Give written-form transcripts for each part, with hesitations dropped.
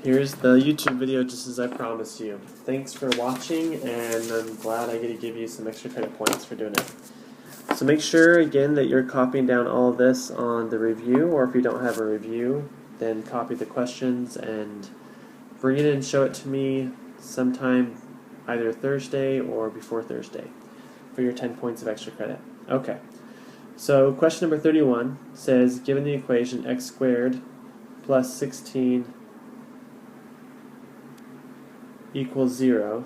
Here's the YouTube video just as I promised you. Thanks for watching, and I'm glad I get to give you some extra credit points for doing it. So make sure, again, that you're copying down all of this on the review, or if you don't have a review, then copy the questions and bring it in and show it to me sometime either Thursday or before Thursday for your 10 points of extra credit. Okay, so question number 31 says, given the equation x squared plus 16 equals 0,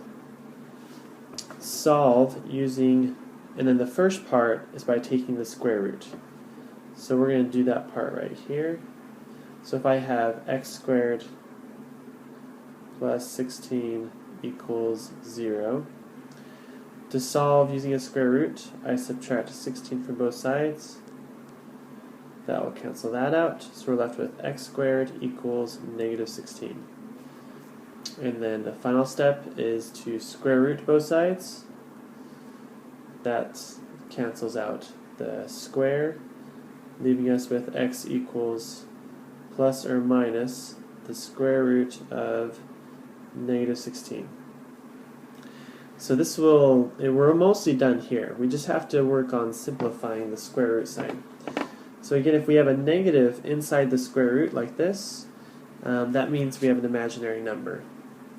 solve using, and then the first part is by taking the square root. So we're going to do that part right here. So if I have x squared plus 16 equals 0, to solve using a square root, I subtract 16 from both sides. That will cancel that out. So we're left with x squared equals negative 16. And then the final step is to square root both sides. That cancels out the square, leaving us with x equals plus or minus the square root of negative 16. So this we're mostly done here. We just have to work on simplifying the square root sign. So again, if we have a negative inside the square root like this, that means we have an imaginary number.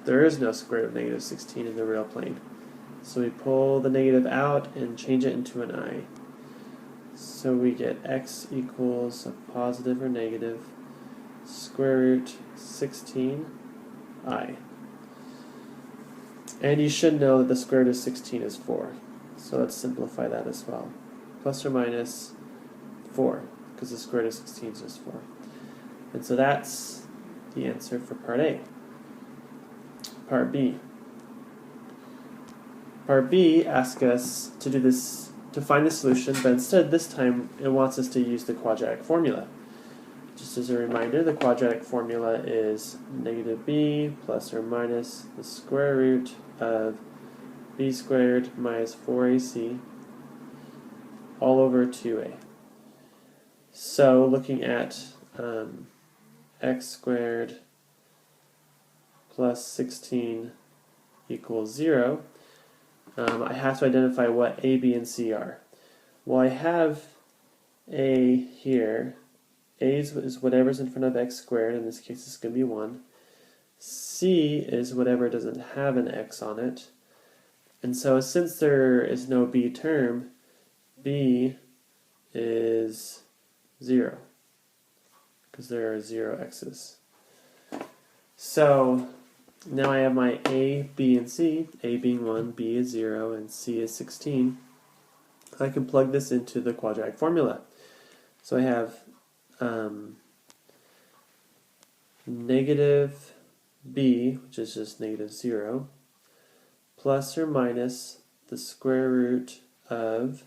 There is no square root of negative 16 in the real plane. So we pull the negative out and change it into an I. So we get x equals a positive or negative square root 16i. And you should know that the square root of 16 is 4. So let's simplify that as well. Plus or minus 4, because the square root of 16 is just 4. And so that's the answer for part A. Part B. Part B asks us to do this, to find the solution, but instead this time it wants us to use the quadratic formula. Just as a reminder, the quadratic formula is negative b plus or minus the square root of b squared minus 4ac all over 2a. So looking at x squared plus 16 equals 0, I have to identify what a, b, and c are. Well, I have a here. A is whatever's in front of x squared, in this case it's going to be 1. C is whatever doesn't have an x on it. And so since there is no b term, b is 0, because there are 0 x's. So now I have my a, b, and c, a being 1, b is 0, and c is 16. I can plug this into the quadratic formula. So I have negative b, which is just negative 0, plus or minus the square root of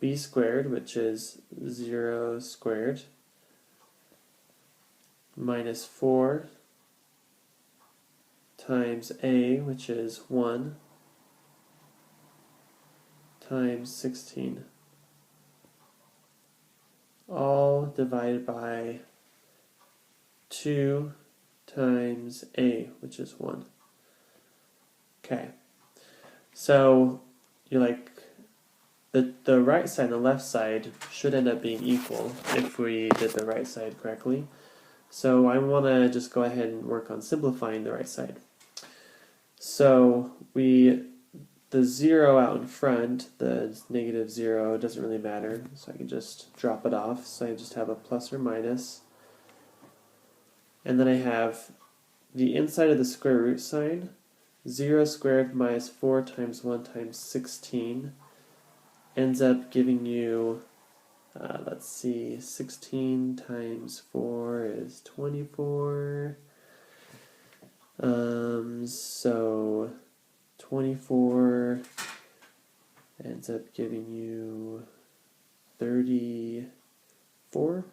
b squared, which is 0 squared, minus 4 times a, which is 1, times 16. All divided by 2 times a, which is 1. Okay, so you're like, the right side and the left side should end up being equal if we did the right side correctly. So I want to just go ahead and work on simplifying the right side. So the 0 out in front, the negative 0, doesn't really matter, so I can just drop it off. So I just have a plus or minus. And then I have the inside of the square root sign, 0 squared minus 4 times 1 times 16, ends up giving you, let's see, 16 times 4 is 24. So 24 ends up giving you 34.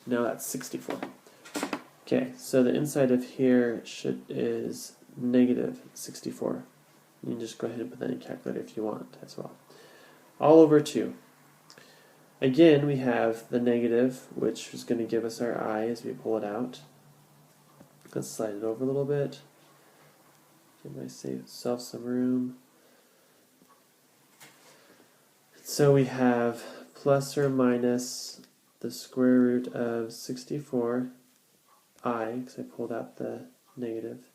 No, that's 64. Okay, so the inside of here is negative 64. You can just go ahead and put that in your calculator if you want as well. All over 2. Again, we have the negative, which is going to give us our I as we pull it out. Let's slide it over a little bit. Give myself some room. So we have plus or minus the square root of 64, I, because I pulled out the negative,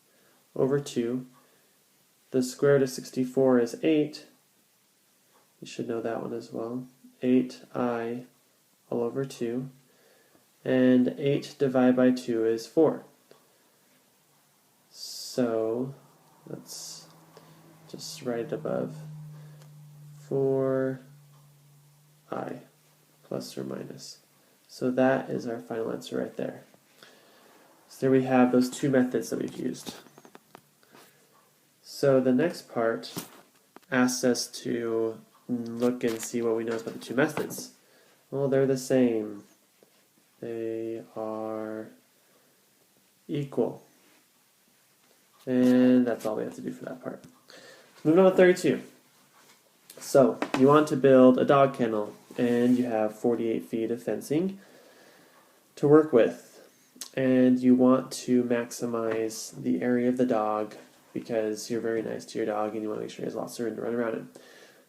over 2. The square root of 64 is 8. You should know that one as well. 8i all over 2. And 8 divided by 2 is 4. So let's just write it above. 4i plus or minus. So that is our final answer right there. So there we have those two methods that we've used. So the next part asks us to look and see what we know about the two methods. Well, they're the same. They are equal. And that's all we have to do for that part. Moving on to 32. So, you want to build a dog kennel, and you have 48 feet of fencing to work with. And you want to maximize the area of the dog because you're very nice to your dog and you want to make sure he has lots of room to run around in.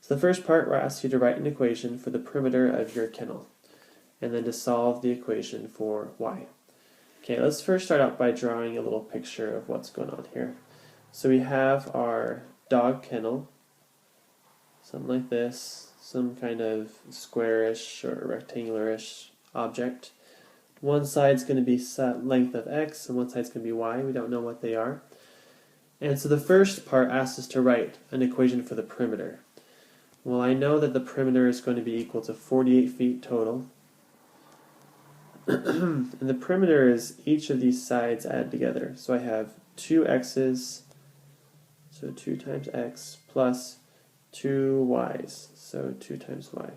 So the first part, we're asked you to write an equation for the perimeter of your kennel, and then to solve the equation for y. Okay, let's first start out by drawing a little picture of what's going on here. So we have our dog kennel, something like this, some kind of squarish or rectangularish object. One side's going to be length of x, and one side's going to be y. We don't know what they are. And so the first part asks us to write an equation for the perimeter. Well, I know that the perimeter is going to be equal to 48 feet total. And the perimeter is each of these sides added together. So I have 2 x's, so 2 times x, plus 2 y's, so 2 times y.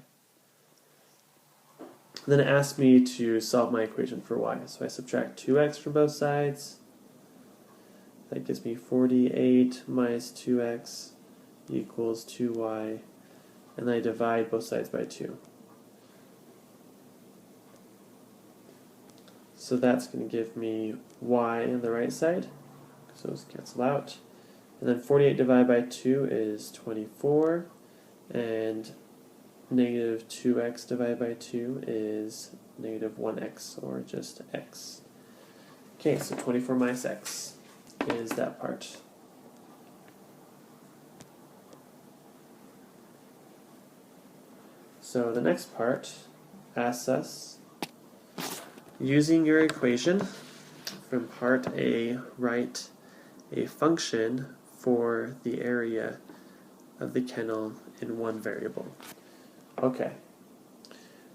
Then it asks me to solve my equation for y. So I subtract 2x from both sides. That gives me 48 minus 2x equals 2y. And I divide both sides by 2. So that's going to give me y on the right side, so those cancel out. And then 48 divided by 2 is 24, and negative 2x divided by 2 is negative 1x, or just x. Okay, so 24 minus x is that part. So the next part asks us, using your equation from part A, write a function for the area of the kennel in one variable. Okay,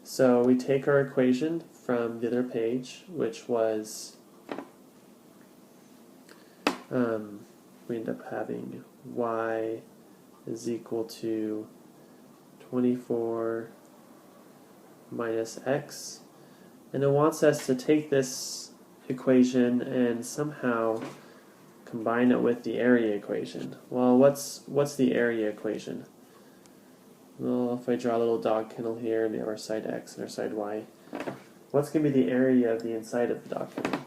so we take our equation from the other page, which was, we end up having y is equal to 24 minus x. And it wants us to take this equation and somehow combine it with the area equation. Well, what's the area equation? Well, if I draw a little dog kennel here, and we have our side x and our side y, what's going to be the area of the inside of the dog kennel?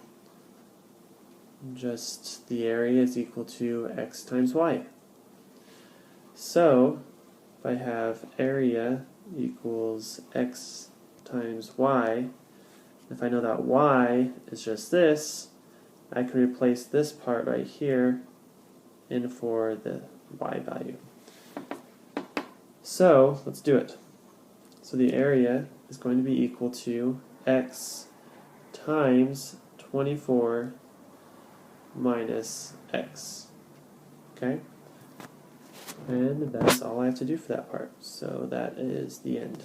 Just the area is equal to x times y. So, if I have area equals x times y, if I know that y is just this, I can replace this part right here in for the y value. So let's do it. So the area is going to be equal to x times 24 minus x. Okay? And that's all I have to do for that part. So that is the end.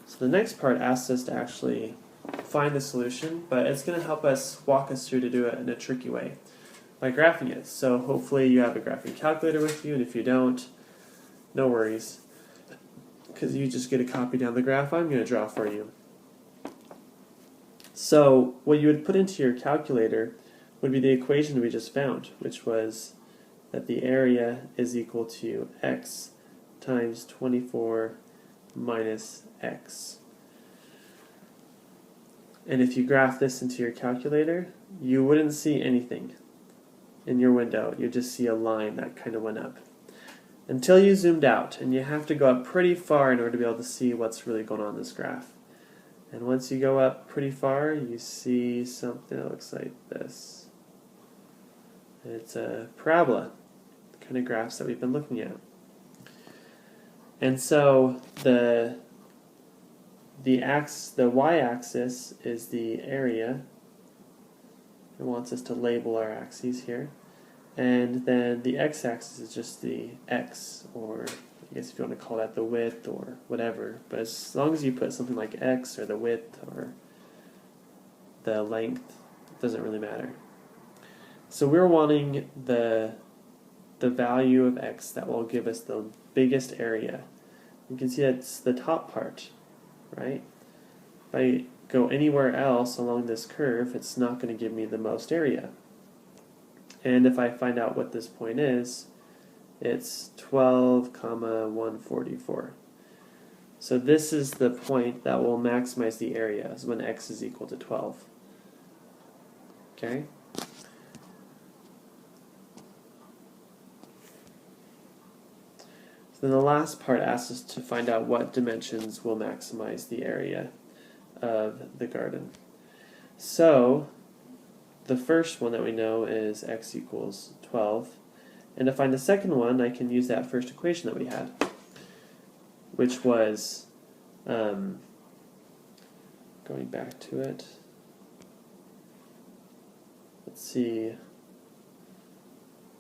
So the next part asks us to actually find the solution, but it's going to help us walk us through to do it in a tricky way by graphing it. So hopefully you have a graphing calculator with you, and if you don't, no worries, because you just get a copy down the graph I'm going to draw for you. So what you would put into your calculator would be the equation we just found, which was that the area is equal to x times 24 minus x. And if you graph this into your calculator, you wouldn't see anything in your window. You just see a line that kind of went up. Until you zoomed out, and you have to go up pretty far in order to be able to see what's really going on in this graph. And once you go up pretty far, you see something that looks like this. And it's a parabola, the kind of graphs that we've been looking at. And so the y-axis is the area. It wants us to label our axes here. And then the x-axis is just the x, or I guess if you want to call that the width or whatever. But as long as you put something like x or the width or the length, it doesn't really matter. So we're wanting the value of x that will give us the biggest area. You can see that's the top part, right? If I go anywhere else along this curve, it's not going to give me the most area. And if I find out what this point is, it's 12, 144. So this is the point that will maximize the area, is when x is equal to 12. Okay? So then the last part asks us to find out what dimensions will maximize the area of the garden. So the first one that we know is x equals 12. And to find the second one, I can use that first equation that we had, which was, going back to it, let's see,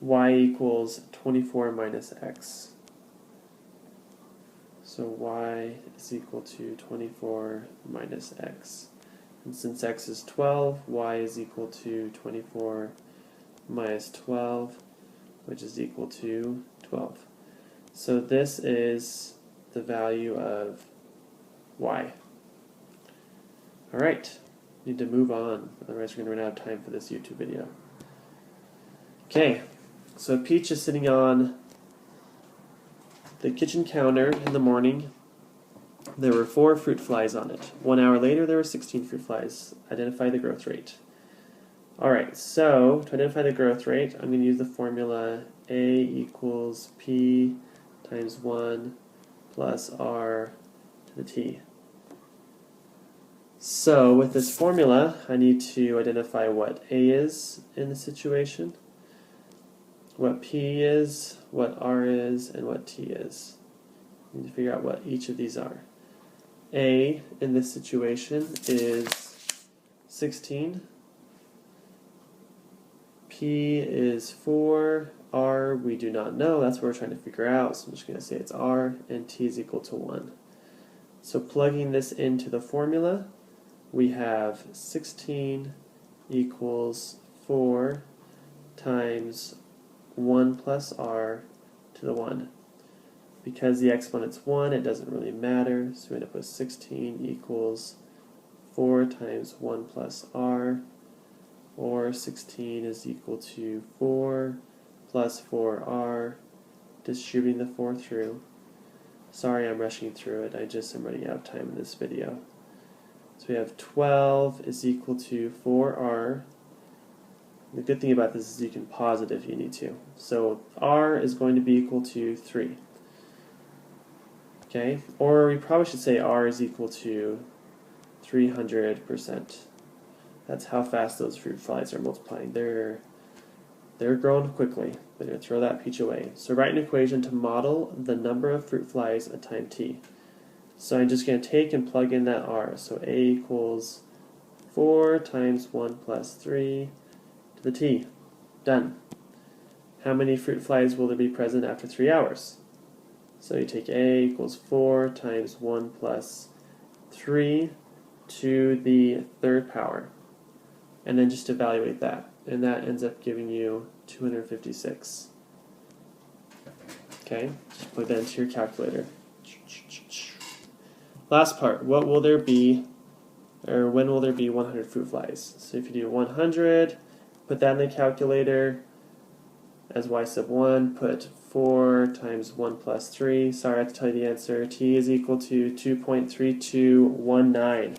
y equals 24 minus x. So y is equal to 24 minus x. And since x is 12, y is equal to 24 minus 12, which is equal to 12. So this is the value of y. Alright, need to move on, otherwise we're going to run out of time for this YouTube video. Okay, so Peach is sitting on the kitchen counter in the morning. There were 4 fruit flies on it. 1 hour later, there were 16 fruit flies. Identify the growth rate. Alright, so to identify the growth rate, I'm going to use the formula A equals P times 1 plus R to the T. So with this formula, I need to identify what A is in the situation, what P is, what R is, and what T is. I need to figure out what each of these are. A in this situation is 16. P is 4. R we do not know. That's what we're trying to figure out. So I'm just going to say it's R, and T is equal to 1. So plugging this into the formula, we have 16 equals 4 times 1 plus R to the 1. Because the exponent's 1, it doesn't really matter, so we end up with 16 equals 4 times 1 plus R, or 16 is equal to 4 plus 4R, distributing the 4 through. Sorry I'm rushing through it, I just am running out of time in this video. So we have 12 is equal to 4R. The good thing about this is you can pause it if you need to. So R is going to be equal to 3. Okay, or we probably should say R is equal to 300%. That's how fast those fruit flies are multiplying. They're growing quickly. They're going to throw that peach away. So write an equation to model the number of fruit flies at time t. So I'm just going to take and plug in that R. So A equals 4 times 1 plus 3 to the t. Done. How many fruit flies will there be present after 3 hours? So you take A equals 4 times 1 plus 3 to the third power. And then just evaluate that. And that ends up giving you 256. Okay, just plug that into your calculator. Last part, what will there be, or when will there be 100 fruit flies? So if you do 100, put that in the calculator as y sub 1, put 4 times 1 plus 3. Sorry, I have to tell you the answer. T is equal to 2.3219.